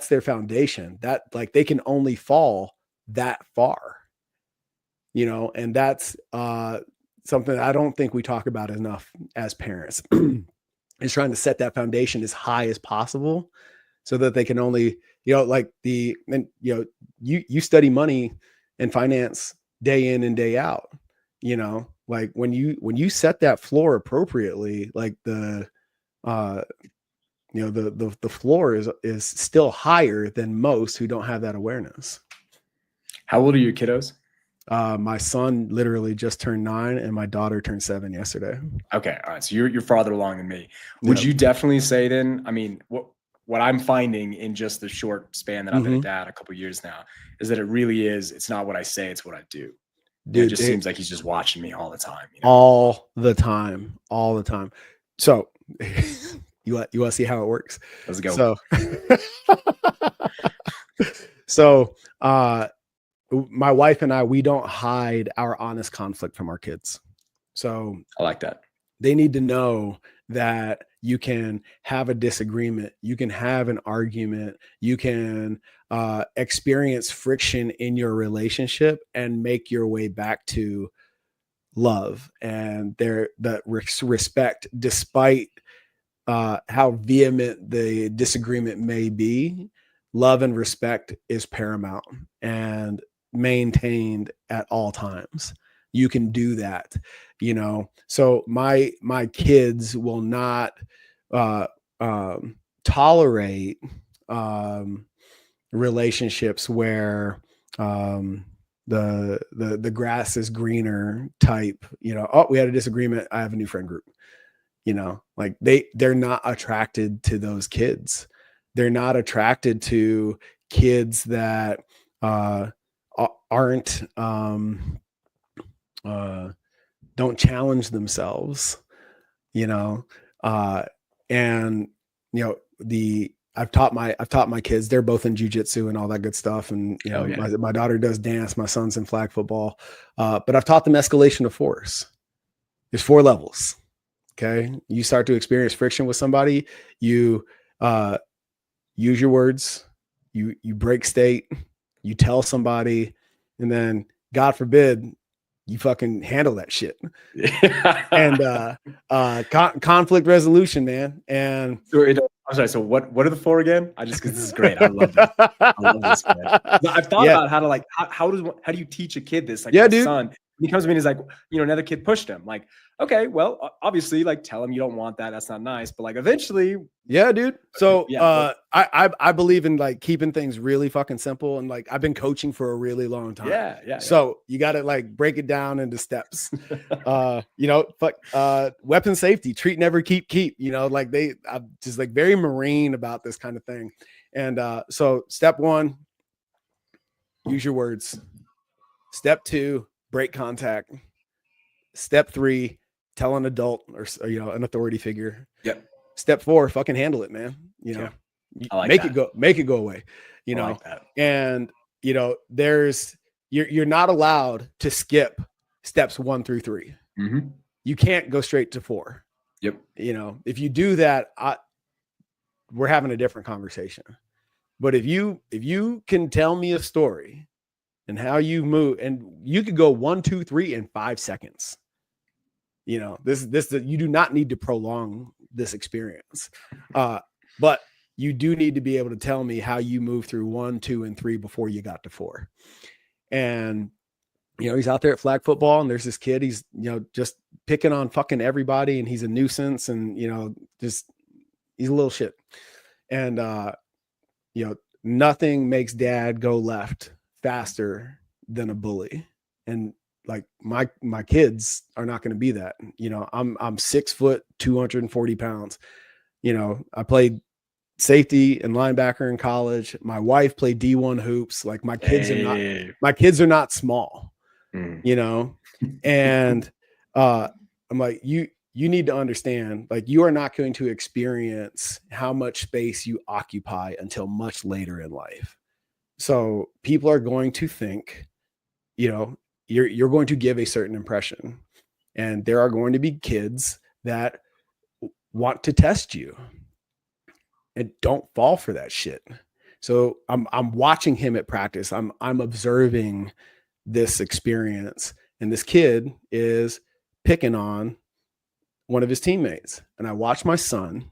their foundation, that like they can only fall that far, you know. And that's something I don't think we talk about enough as parents is trying to set that foundation as high as possible so that they can only, you know, like you know, you study money and finance day in and day out, you know, like when you set that floor appropriately, like the you know, the floor is still higher than most who don't have that awareness. How old are your kiddos? My son literally just turned 9, and my daughter turned 7 yesterday. Okay. All right. So you're farther along than me. Would you definitely say then, I mean, what I'm finding in just the short span that I've been a dad, a couple of years now, is that it really is, it's not what I say, it's what I do. Dude, it just seems like he's just watching me all the time. You know? All the time. So you want to see how it works? Let's go. So my wife and I, we don't hide our honest conflict from our kids. So I like that. They need to know that you can have a disagreement, you can have an argument, you can experience friction in your relationship and make your way back to love and that respect, despite how vehement the disagreement may be. Love and respect is paramount and maintained at all times. You can do that, you know. So my kids will not tolerate relationships where the grass is greener type, you know. Oh, we had a disagreement, I have a new friend group, you know. Like they're not attracted to those kids. They're not attracted to kids that aren't don't challenge themselves, you know. And you know, I've taught my kids, they're both in jujitsu and all that good stuff. And you know, my daughter does dance, my son's in flag football. But I've taught them escalation of force. There's 4 levels. Okay. You start to experience friction with somebody, you use your words, you break state, you tell somebody, and then God forbid you fucking handle that shit. And conflict resolution, man. And I'm sorry. So what are the 4 again? Because this is great. I love this. I love this. Man. I've thought about how to how do you teach a kid this? Like my son, he comes to me and he's like, another kid pushed him. Like, okay, well, obviously, like, tell him you don't want that. That's not nice. But like, eventually, yeah, dude. So yeah, I believe in like keeping things really fucking simple, and like I've been coaching for a really long time. Yeah. So you got to like break it down into steps. Weapon safety, treat, never, keep. Like I'm just like very marine about this kind of thing. And so step 1, use your words. Step 2, break contact. Step 3, tell an adult or an authority figure. Yep. Step 4, fucking handle it, man. I like make that. it go away. I like that. And there's you're not allowed to skip steps 1 through 3. Mm-hmm. You can't go straight to 4. Yep. If you do that, we're having a different conversation. But if you can tell me a story and how you move, and you could go 1, 2, 3 in 5 seconds. You do not need to prolong this experience. But you do need to be able to tell me how you move through 1, 2, and 3 before you got to 4. And, he's out there at flag football, and there's this kid, he's, just picking on fucking everybody, and he's a nuisance, and, he's a little shit. And, nothing makes dad go left faster than a bully. And like my kids are not going to be that. I'm 6 foot, 240 pounds. I played safety and linebacker in college. My wife played D1 hoops. Like my kids are not small, and I'm like, you need to understand, like, you are not going to experience how much space you occupy until much later in life. So people are going to think, you're going to give a certain impression, and there are going to be kids that want to test you, and don't fall for that shit. So I'm watching him at practice. I'm observing this experience, and this kid is picking on one of his teammates. And I watch my son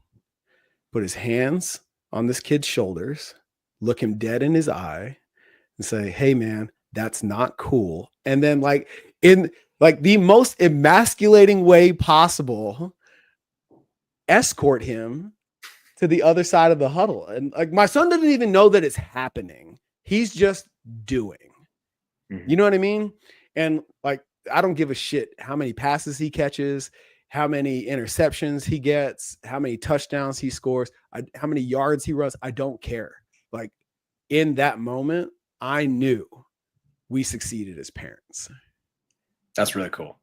put his hands on this kid's shoulders, look him dead in his eye, and say, "Hey man, that's not cool." And then like in like the most emasculating way possible, escort him to the other side of the huddle. And like my son doesn't even know that it's happening. He's just doing. Mm-hmm. You know what I mean? And like, I don't give a shit how many passes he catches, how many interceptions he gets, how many touchdowns he scores, how many yards he runs. I don't care. Like in that moment, I knew we succeeded as parents. That's really cool.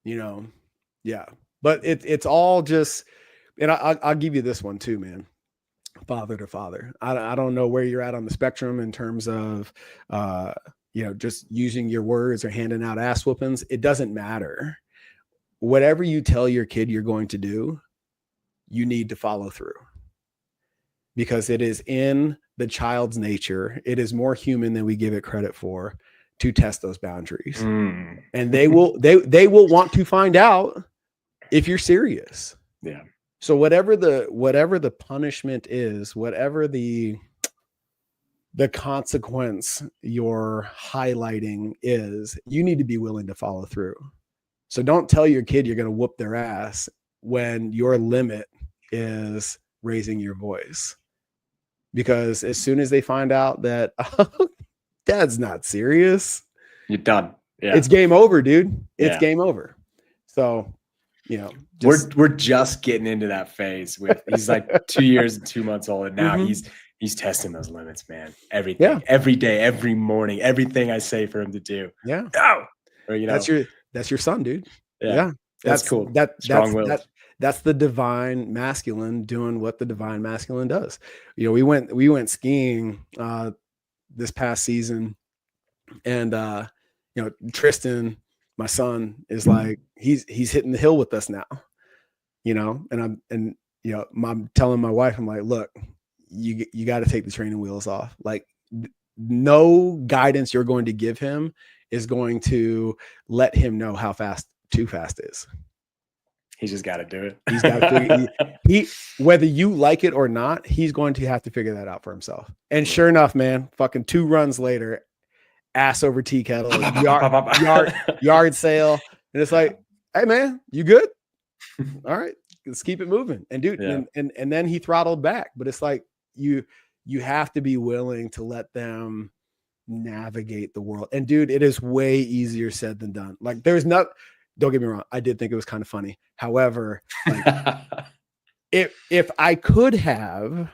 Yeah. But it's all just, and I'll give you this one too, man. Father to father. I don't know where you're at on the spectrum in terms of, just using your words or handing out ass whoopings. It doesn't matter. Whatever you tell your kid you're going to do, you need to follow through, because it is in the child's nature. It is more human than we give it credit for to test those boundaries. And they will want to find out if you're serious. Yeah. So whatever the punishment is, whatever the consequence you're highlighting is, you need to be willing to follow through. So don't tell your kid you're going to whoop their ass when your limit is raising your voice. Because as soon as they find out that dad's not serious, you're done. Yeah. It's game over, dude. It's game over. So, we're just getting into that phase with, he's like 2 years and 2 months old. And now he's testing those limits, man. Everything, every day, every morning, everything I say for him to do. Yeah. No. Or, that's your son, dude. Yeah. That's cool. That's the divine masculine doing what the divine masculine does. We went skiing this past season, and Tristan, my son, is like, he's hitting the hill with us now, and I'm telling my wife, I'm like, look, you got to take the training wheels off. Like, no guidance you're going to give him is going to let him know how fast too fast is. He's just got to do it. He's got to whether you like it or not, he's going to have to figure that out for himself. And sure enough, man, fucking 2 runs later, ass over tea kettle, Yeah. yard sale. And it's like, hey man, you good? All right, let's keep it moving. And dude, Yeah. and then he throttled back. But it's like you have to be willing to let them navigate the world. And dude, it is way easier said than done. Like there's not, don't get me wrong, I did think it was kind of funny. However, like if I could have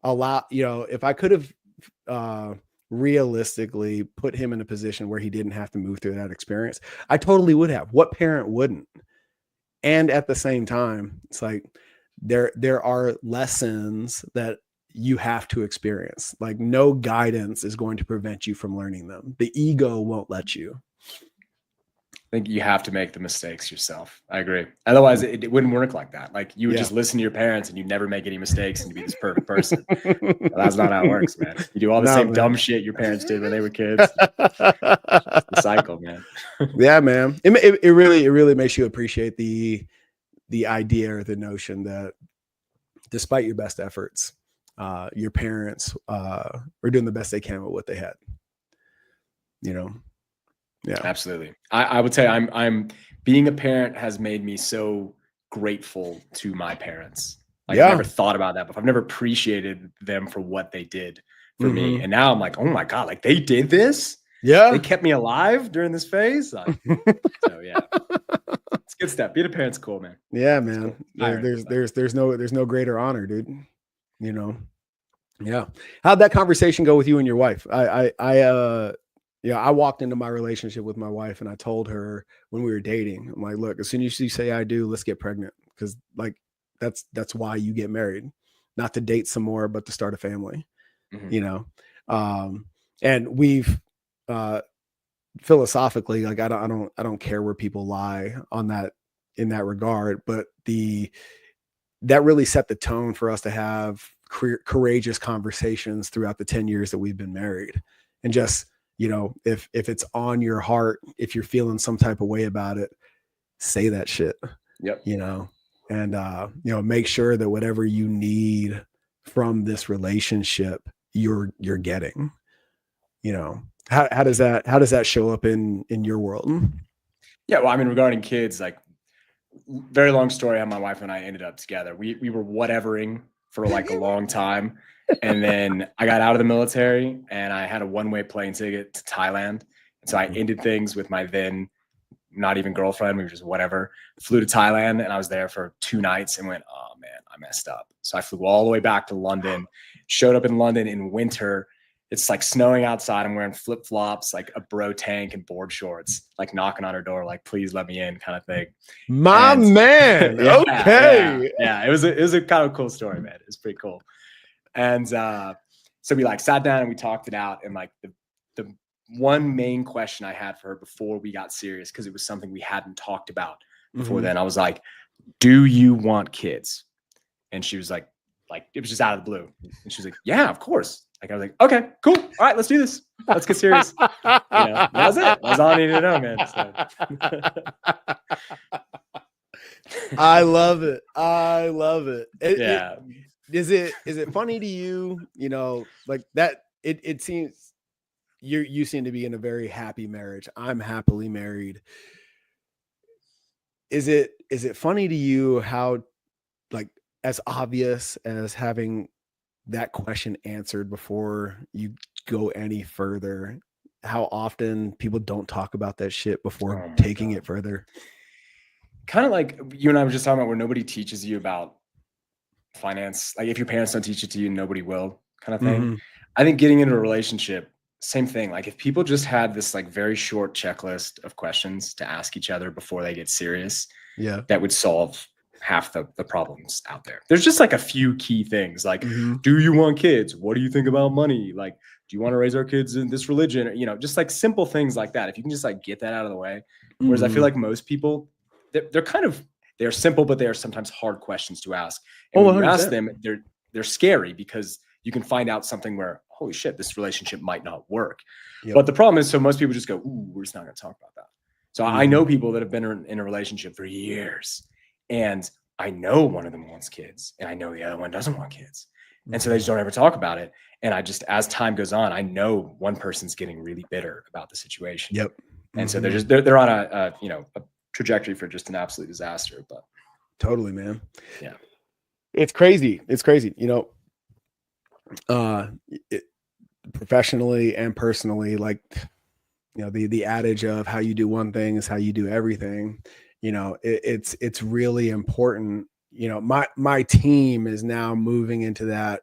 allowed, if I could have realistically put him in a position where he didn't have to move through that experience, I totally would have. What parent wouldn't? And at the same time, it's like there are lessons that you have to experience. Like no guidance is going to prevent you from learning them. The ego won't let you. I think you have to make the mistakes yourself. I agree. Otherwise, it wouldn't work like that. Like you would just listen to your parents and you never make any mistakes and you'd be this perfect person. Well, that's not how it works, man. You do all the same dumb shit your parents did when they were kids. The cycle, man. Yeah, man. It really makes you appreciate the idea or the notion that despite your best efforts, your parents are doing the best they can with what they had. Yeah, absolutely. I would say I'm being a parent has made me so grateful to my parents. Like I've never thought about that before. I've never appreciated them for what they did for me. And now I'm like, oh my God, like they did this. Yeah. They kept me alive during this phase. Like, so yeah, it's good stuff. Being a parent's cool, man. Yeah, man. Cool. There's no greater honor, dude. Yeah. How'd that conversation go with you and your wife? I walked into my relationship with my wife and I told her when we were dating, I'm like, look, as soon as you say I do, let's get pregnant. Cause like, that's why you get married, not to date some more, but to start a family, and we've, philosophically, like, I don't care where people lie on that, in that regard, but that really set the tone for us to have courageous conversations throughout the 10 years that we've been married. And just, if it's on your heart, if you're feeling some type of way about it, say that shit. Yep. And make sure that whatever you need from this relationship, you're getting. How does that show up in your world? Yeah, well, I mean, regarding kids, like, very long story how my wife and I ended up together. We were whatevering for like a long time. And then I got out of the military and I had a one-way plane ticket to Thailand. And so I ended things with my then not even girlfriend. We were just whatever. Flew to Thailand and I was there for 2 nights and went, oh man, I messed up. So I flew all the way back to London, showed up in London in winter. It's like snowing outside. I'm wearing flip-flops, like a bro tank and board shorts, like knocking on her door, like, please let me in kind of thing. Man. Okay. Yeah. It was a kind of cool story, man. It was pretty cool. And so we like sat down and we talked it out. And like the one main question I had for her before we got serious, because it was something we hadn't talked about before then, I was like, do you want kids? And she was like, it was just out of the blue. And she was like, yeah, of course. Like, I was like, okay, cool. All right, let's do this. Let's get serious. That was it. That's all I needed to know, man. So. I love it. Yeah. Is it funny to you, like that? It seems you seem to be in a very happy marriage. I'm happily married. Is it funny to you how, like, as obvious as having that question answered before you go any further, how often people don't talk about that shit before taking it further? Kind of like you and I were just talking about, where nobody teaches you about finance. Like if your parents don't teach it to you, nobody will, kind of thing. I think getting into a relationship, same thing. Like if people just had this like very short checklist of questions to ask each other before they get serious, that would solve half the problems out there. There's just like a few key things, like, do you want kids? What do you think about money? Like, do you want to raise our kids in this religion? Or, just like simple things like that. If you can just like get that out of the way. Whereas I feel like most people, they're simple, but they are sometimes hard questions to ask. And when you ask them, they're scary, because you can find out something where, holy shit, this relationship might not work. But the problem is, so most people just go, ooh, we're just not going to talk about that. So I know people that have been in a relationship for years, and I know one of them wants kids and I know the other one doesn't want kids. And so they just don't ever talk about it. And I just, as time goes on, I know one person's getting really bitter about the situation. Yep. And so they're on a trajectory for just an absolute disaster. But totally, man. Yeah. It's crazy. Professionally and personally, like, the adage of how you do one thing is how you do everything. It's really important. My team is now moving into that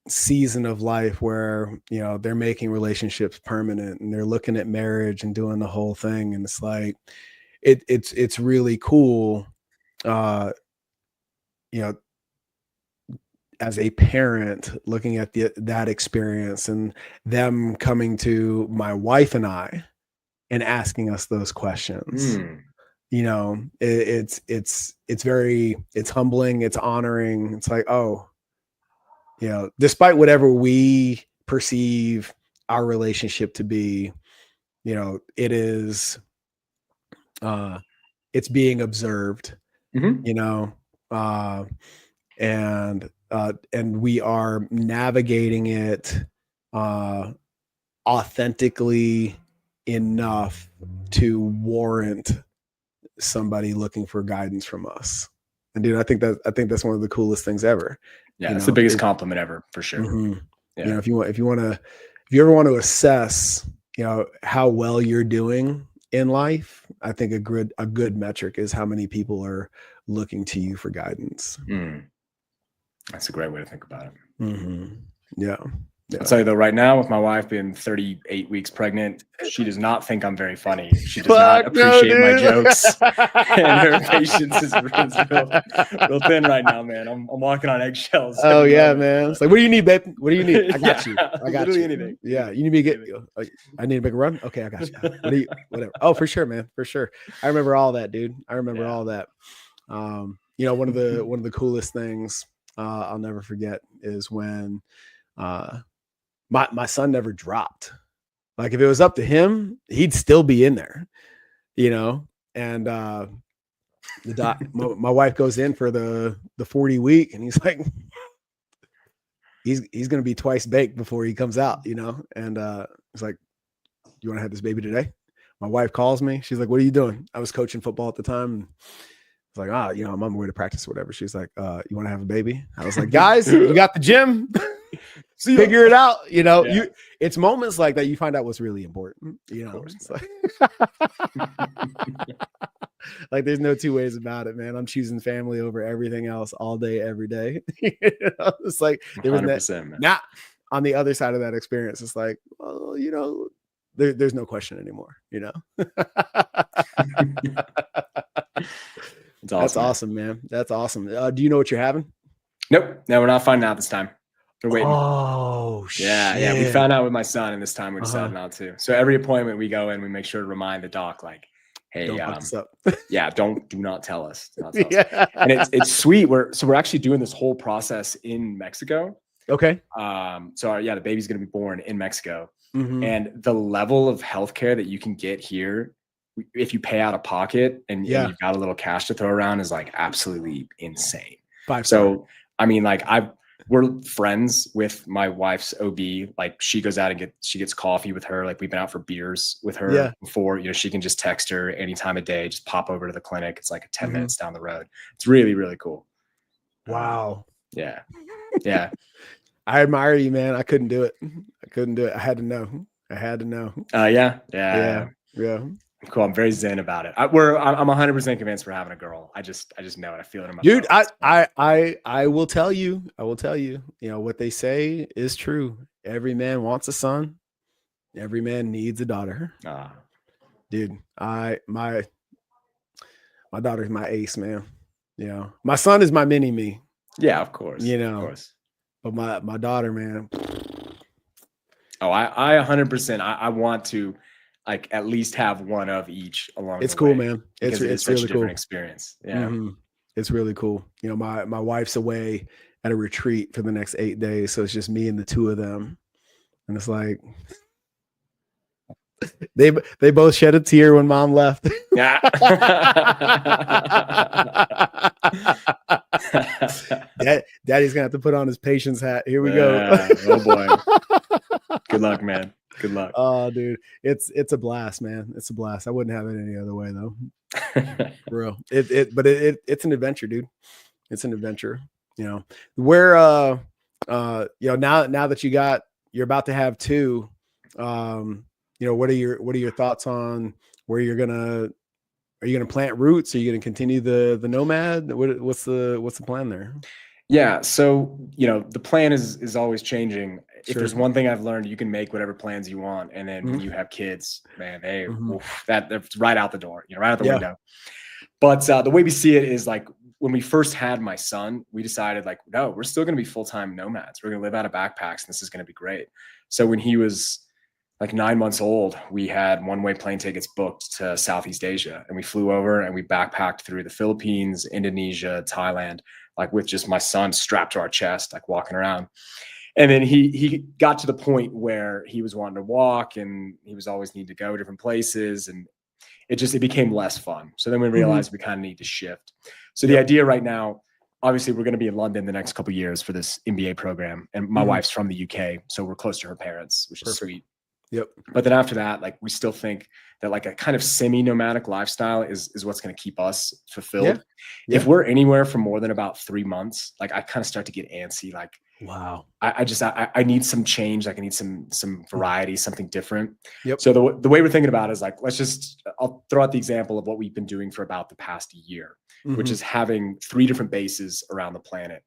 season of life where, they're making relationships permanent and they're looking at marriage and doing the whole thing. And it's like, it's really cool. As a parent, looking at that experience and them coming to my wife and I and asking us those questions. It's humbling, it's honoring. It's like, oh, despite whatever we perceive our relationship to be, it is, it's being observed, and we are navigating it authentically enough to warrant somebody looking for guidance from us. And dude, I think that's one of the coolest things ever. Yeah, it's the biggest compliment ever, for sure. Yeah. If you ever want to assess, how well you're doing in life, I think a good metric is how many people are looking to you for guidance. That's a great way to think about it. Yeah. I'll tell you though, right now, with my wife being 38 weeks pregnant, she does not think I'm very funny. She does not appreciate my jokes, and her patience is real thin right now, man. I'm walking on eggshells. Oh yeah, man. It's like, what do you need, babe? What do you need? I got you. I got you. Anything. Yeah, you need me to get. I need to make a run. Okay, I got you. Whatever. Oh, for sure, man. For sure. I remember all that, dude. I remember all that. One of the coolest things I'll never forget is when my son never dropped. Like, if it was up to him, he'd still be in there, and my wife goes in for the 40 week, and he's like, he's going to be twice baked before he comes out, and it's like, you want to have this baby today? My wife calls me. She's like, what are you doing? I was coaching football at the time. And it's like, I'm on my way to practice or whatever. She's like, you want to have a baby? I was like, guys, you got the gym. Figure it out. It's moments like that you find out what's really important. It's like there's no two ways about it, man. I'm choosing family over everything else all day, every day. It's like there was that. Now, on the other side of that experience, it's like, well, there's no question anymore. That's awesome, man. That's awesome. Do you know what you're having? Nope. No, we're not finding out this time. We're waiting. Oh, shit. Yeah. We found out with my son, and this time we're deciding not to. So every appointment we go in, we make sure to remind the doc, like, hey, do not tell us. Yeah. And it's sweet. We're actually doing this whole process in Mexico. Okay. The baby's going to be born in Mexico. And the level of healthcare that you can get here, if you pay out of pocket and you've got a little cash to throw around, is like absolutely insane. So, I mean, like, we're friends with my wife's OB. Like, she goes out and she gets coffee with her. Like, we've been out for beers with her before. She can just text her any time of day, just pop over to the clinic. It's like 10 minutes down the road. It's really, really cool. Wow. Yeah. I admire you, man. I couldn't do it. I had to know. Yeah. Cool. I'm very zen about it. I'm 100% convinced we're having a girl. I just know it. I feel it in my dude. I will tell you. What they say is true. Every man wants a son. Every man needs a daughter. Dude, my daughter's my ace, man. My son is my mini me. Yeah, of course. Of course. But my daughter, man. Oh, I 100%. I want to, like, at least have one of each along. It's cool, man. It's such really a different cool experience. Yeah, it's really cool. My wife's away at a retreat for the next 8 days, so it's just me and the two of them, and it's like, They both shed a tear when mom left. Yeah. Daddy's gonna have to put on his patience hat. Here we go. Oh boy. Good luck, man. Good luck. Oh, dude, it's a blast, man. It's a blast. I wouldn't have it any other way, though. For real. It's an adventure, dude. It's an adventure. You know, where you know, now that you're about to have two, you know, what are your thoughts on where are you gonna plant roots? Are you gonna continue the nomad? What's the plan there? Yeah. So, you know, the plan is always changing. If Sure. there's one thing I've learned, you can make whatever plans you want. And then when you have kids, man, that's right out the door, you know, right out the window. But the way we see it is like when we first had my son, we decided like, no, we're still going to be full-time nomads. We're going to live out of backpacks and this is going to be great. So when he was like 9 months old, we had one-way plane tickets booked to Southeast Asia. And we flew over and we backpacked through the Philippines, Indonesia, Thailand, like with just my son strapped to our chest, like walking around. And then he got to the point where he was wanting to walk and he was always needing to go different places. And it became less fun. So then we realized we kind of need to shift. So the idea right now, obviously we're going to be in London the next couple of years for this MBA program. And my wife's from the UK. So we're close to her parents, which is sweet. Yep. But then after that, like we still think that like a kind of semi-nomadic lifestyle is what's going to keep us fulfilled. Yeah. If we're anywhere for more than about 3 months, like I kind of start to get antsy. Like, wow, I need some change. Like I need some variety, something different. Yep. So the way we're thinking about it is like, I'll throw out the example of what we've been doing for about the past year, which is having 3 different bases around the planet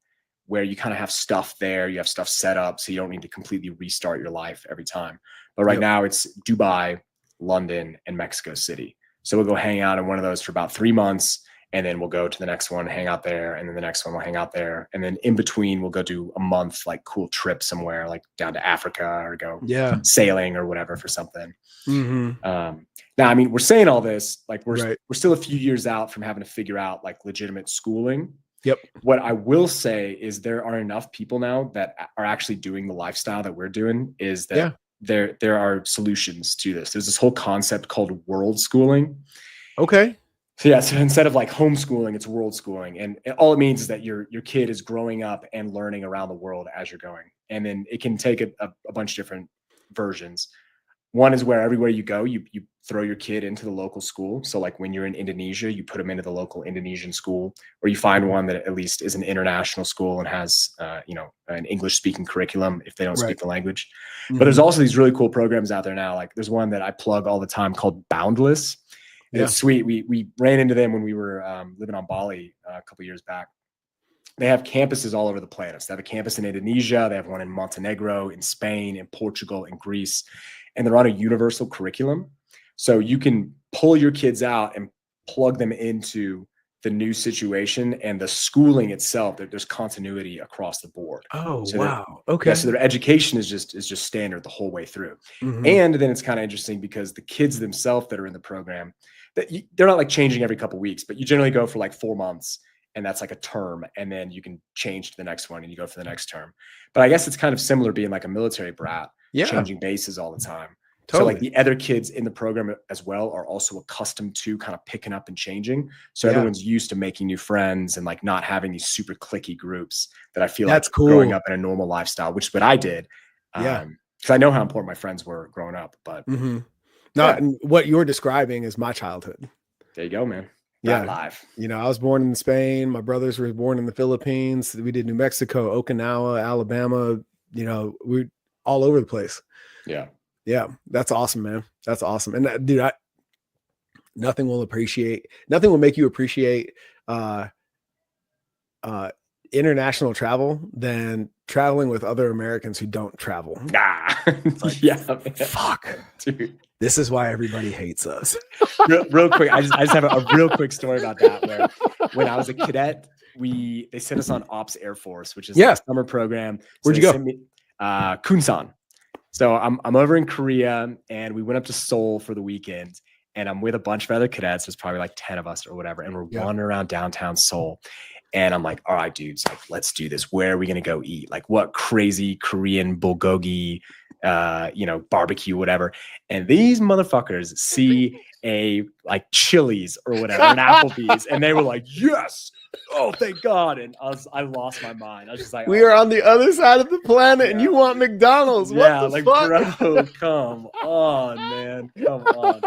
where you kind of have stuff there, you have stuff set up so you don't need to completely restart your life every time. But right now it's Dubai, London, and Mexico City. So we'll go hang out in one of those for about 3 months, and then we'll go to the next one, hang out there, and then the next one we'll hang out there. And then in between, we'll go do a month, like cool trip somewhere, like down to Africa or go sailing or whatever for something. Now, I mean, we're saying all this, like we're still a few years out from having to figure out like legitimate schooling. Yep. What I will say is there are enough people now that are actually doing the lifestyle that we're doing is that there are solutions to this. There's this whole concept called world schooling. Okay. So yeah, so instead of like homeschooling, it's world schooling. And all it means is that your kid is growing up and learning around the world as you're going. And then it can take a bunch of different versions. One is where everywhere you go, you throw your kid into the local school. So like when you're in Indonesia, you put them into the local Indonesian school, or you find one that at least is an international school and has, you know, an English speaking curriculum if they don't speak the language. But there's also these really cool programs out there now. Like there's one that I plug all the time called Boundless. And it's sweet. We ran into them when we were living on Bali a couple of years back. They have campuses all over the planet. So they have a campus in Indonesia. They have one in Montenegro, in Spain, in Portugal, in Greece. And they're on a universal curriculum. So you can pull your kids out and plug them into the new situation, and the schooling itself, there's continuity across the board. Oh, so wow. Okay. So their education is just standard the whole way through. And then it's kind of interesting because the kids themselves that are in the program, they're not like changing every couple of weeks, but you generally go for like 4 months. And that's like a term. And then you can change to the next one and you go for the next term. But I guess it's kind of similar being like a military brat, changing bases all the time. Totally. So like the other kids in the program as well are also accustomed to kind of picking up and changing. So everyone's used to making new friends and like not having these super cliquey groups that I feel that's like growing up in a normal lifestyle, which is what I did. Because I know how important my friends were growing up. But what you're describing is my childhood. There you go, man. Live. You know, I was born in Spain. My brothers were born in the Philippines. We did New Mexico, Okinawa, Alabama. You know, we're all over the place. Yeah. Yeah. That's awesome, man. That's awesome. And dude, nothing will make you appreciate international travel than traveling with other Americans who don't travel. Like, fuck, dude. This is why everybody hates us. real quick, I just have a real quick story about that. Where when I was a cadet, they sent us on Ops Air Force, which is a summer program. Where'd you go? Kunsan. So I'm over in Korea, and we went up to Seoul for the weekend. And I'm with a bunch of other cadets. There's probably like 10 of us or whatever, and we're wandering around downtown Seoul. And I'm like, all right, dudes, like, let's do this. Where are we going to go eat? Like, what crazy Korean bulgogi barbecue, whatever. And these motherfuckers see a like Chili's or whatever, an Applebee's, and they were like, yes, oh thank God. And I lost my mind. I was just like, we are on the other side of the planet, and you want McDonald's? Yeah, what the like, fuck? bro, come on, man, come on.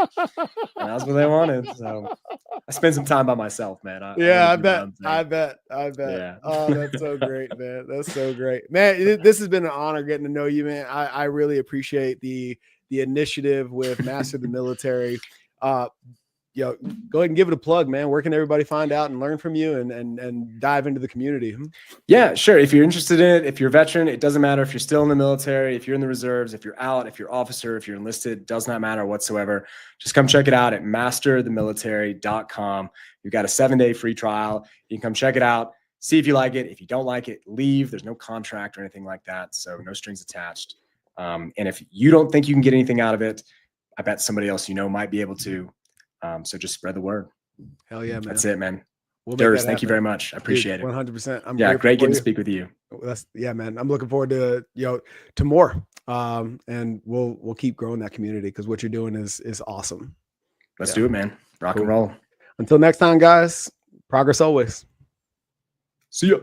And that's what they wanted. So I spent some time by myself, man. I bet. Yeah. Oh, that's so great, man. That's so great, man. This has been an honor getting to know you, man. I really appreciate the initiative with Master the Military. Go ahead and give it a plug, man. Where can everybody find out and learn from you and dive into the community? Yeah, sure. If you're interested in it, if you're a veteran, it doesn't matter if you're still in the military, if you're in the reserves, if you're out, if you're officer, if you're enlisted, does not matter whatsoever. Just come check it out at masterthemilitary.com. We've got a 7-day free trial. You can come check it out, see if you like it. If you don't like it, leave. There's no contract or anything like that. So no strings attached. And if you don't think you can get anything out of it, I bet somebody else might be able to. So just spread the word. Hell yeah, man. That's it, man. Durs, thank you very much. I appreciate it. 100%. Great getting to speak with you. Man. I'm looking forward to to more. And we'll keep growing that community because what you're doing is awesome. Let's do it, man. Rock and roll. Until next time, guys. Progress always. See ya.